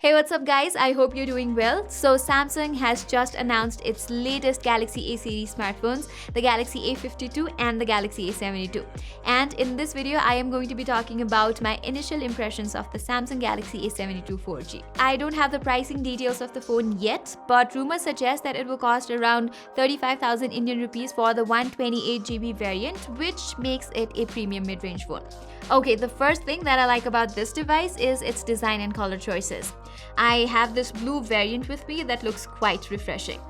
Hey, what's up guys? I hope you're doing well. So Samsung has just announced its latest Galaxy A series smartphones, the Galaxy A52 and the Galaxy A72. And in this video, I am going to be talking about my initial impressions of the Samsung Galaxy A72 4G. I don't have the pricing details of the phone yet, but rumors suggest that it will cost around 35,000 Indian rupees for the 128GB variant, which makes it a premium mid-range phone. Okay, the first thing that I like about this device is its design and color choices. I have this blue variant with me that looks quite refreshing.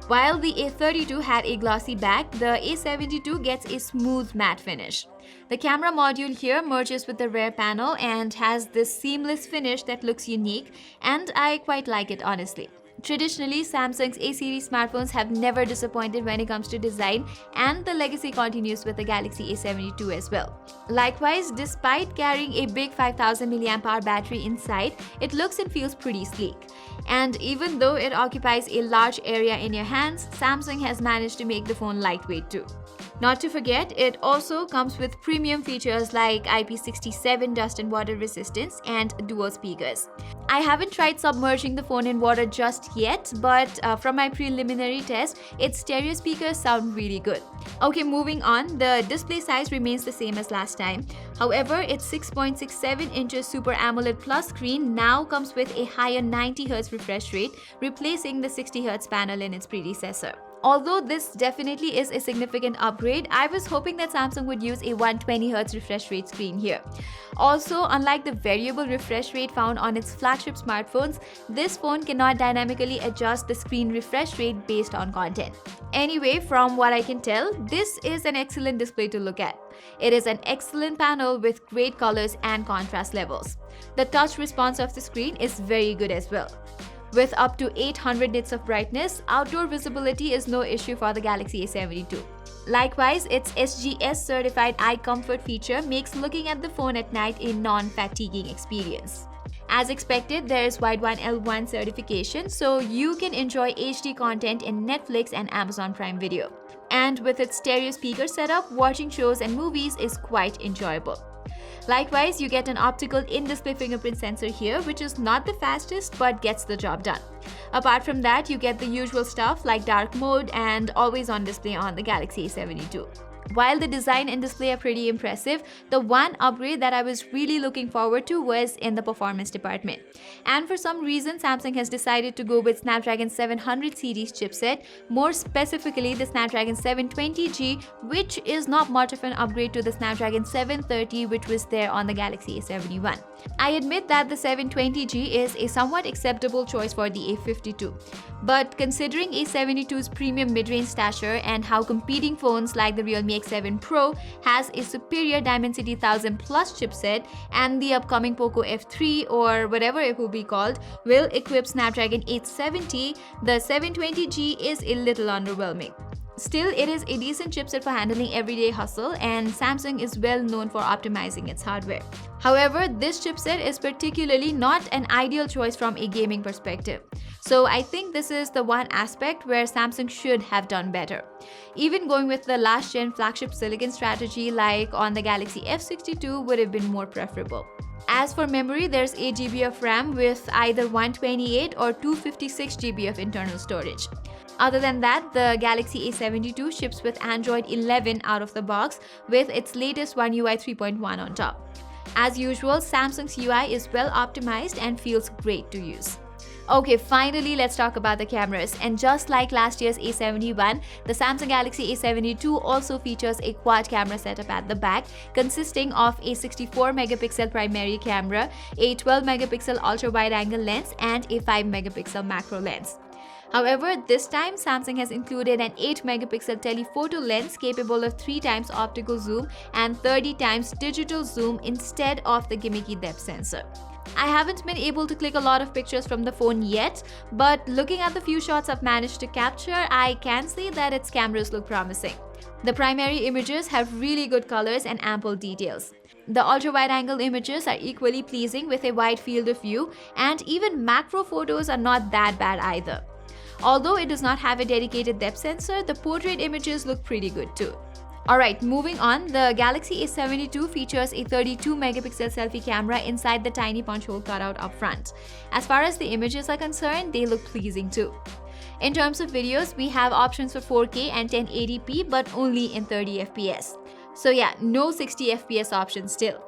While the A32 had a glossy back, the A72 gets a smooth matte finish. The camera module here merges with the rear panel and has this seamless finish that looks unique, and I quite like it honestly. Traditionally, Samsung's A-series smartphones have never disappointed when it comes to design, and the legacy continues with the Galaxy A72 as well. Likewise, despite carrying a big 5000 mAh battery inside, it looks and feels pretty sleek. And even though it occupies a large area in your hands, Samsung has managed to make the phone lightweight too. Not to forget, it also comes with premium features like IP67 dust and water resistance and dual speakers. I haven't tried submerging the phone in water just yet, but from my preliminary test, its stereo speakers sound really good. Okay, moving on, the display size remains the same as last time. However, its 6.67 inches Super AMOLED Plus screen now comes with a higher 90Hz refresh rate, replacing the 60Hz panel in its predecessor. Although this definitely is a significant upgrade, I was hoping that Samsung would use a 120Hz refresh rate screen here. Also, unlike the variable refresh rate found on its flagship smartphones, this phone cannot dynamically adjust the screen refresh rate based on content. Anyway, from what I can tell, this is an excellent display to look at. It is an excellent panel with great colors and contrast levels. The touch response of the screen is very good as well. With up to 800 nits of brightness, outdoor visibility is no issue for the Galaxy A72. Likewise, its SGS certified eye comfort feature makes looking at the phone at night a non-fatiguing experience. As expected, there is Widevine L1 certification, so you can enjoy HD content in Netflix and Amazon Prime Video. And with its stereo speaker setup, watching shows and movies is quite enjoyable. Likewise, you get an optical in-display fingerprint sensor here, which is not the fastest but gets the job done. Apart from that, you get the usual stuff like dark mode and always on display on the Galaxy A72. While the design and display are pretty impressive, the one upgrade that I was really looking forward to was in the performance department. And for some reason, Samsung has decided to go with Snapdragon 700 series chipset, more specifically the Snapdragon 720G, which is not much of an upgrade to the Snapdragon 730 which was there on the Galaxy A71. I admit that the 720G is a somewhat acceptable choice for the A52. But considering A72's premium mid-range stature and how competing phones like the Realme X7 Pro has a superior Dimensity 1000 Plus chipset, and the upcoming Poco F3 or whatever it will be called will equip Snapdragon 870, the 720G is a little underwhelming. Still, it is a decent chipset for handling everyday hustle, and Samsung is well known for optimizing its hardware. However, this chipset is particularly not an ideal choice from a gaming perspective. So I think this is the one aspect where Samsung should have done better. Even going with the last gen flagship silicon strategy like on the Galaxy F62 would have been more preferable. As for memory, there's 8GB of RAM with either 128 or 256GB of internal storage. Other than that, the Galaxy A72 ships with Android 11 out of the box with its latest One UI 3.1 on top. As usual, Samsung's UI is well optimized and feels great to use. Okay, finally, let's talk about the cameras. And just like last year's A71, the Samsung Galaxy A72 also features a quad camera setup at the back, consisting of a 64-megapixel primary camera, a 12-megapixel ultra-wide-angle lens, and a 5-megapixel macro lens. However, this time Samsung has included an 8-megapixel telephoto lens capable of 3 times optical zoom and 30 times digital zoom instead of the gimmicky depth sensor. I haven't been able to click a lot of pictures from the phone yet, but looking at the few shots I've managed to capture, I can say that its cameras look promising. The primary images have really good colors and ample details. The ultra-wide-angle images are equally pleasing with a wide field of view, and even macro photos are not that bad either. Although it does not have a dedicated depth sensor, the portrait images look pretty good too. Alright, moving on, the Galaxy A72 features a 32 megapixel selfie camera inside the tiny punch hole cutout up front. As far as the images are concerned, they look pleasing too. In terms of videos, we have options for 4K and 1080p, but only in 30 FPS. So yeah, no 60 FPS option still.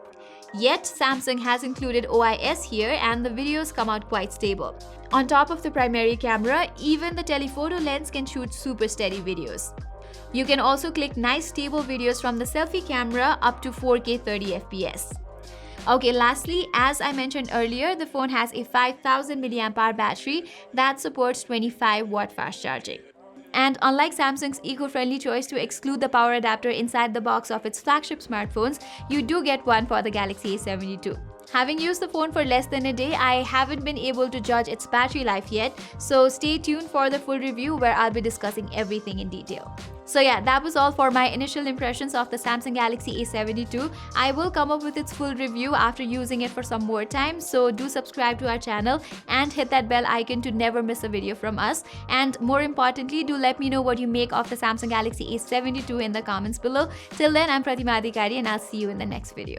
Yet, Samsung has included OIS here and the videos come out quite stable. On top of the primary camera, even the telephoto lens can shoot super steady videos. You can also click nice stable videos from the selfie camera up to 4K 30 FPS. Okay, lastly, as I mentioned earlier, the phone has a 5000 mAh battery that supports 25-watt fast charging. And unlike Samsung's eco-friendly choice to exclude the power adapter inside the box of its flagship smartphones, you do get one for the Galaxy A72. Having used the phone for less than a day, I haven't been able to judge its battery life yet, so stay tuned for the full review where I'll be discussing everything in detail. So yeah, that was all for my initial impressions of the Samsung Galaxy A72. I will come up with its full review after using it for some more time, so do subscribe to our channel and hit that bell icon to never miss a video from us. And more importantly, do let me know what you make of the Samsung Galaxy A72 in the comments below. Till then, I'm Pratima Adhikari and I'll see you in the next video.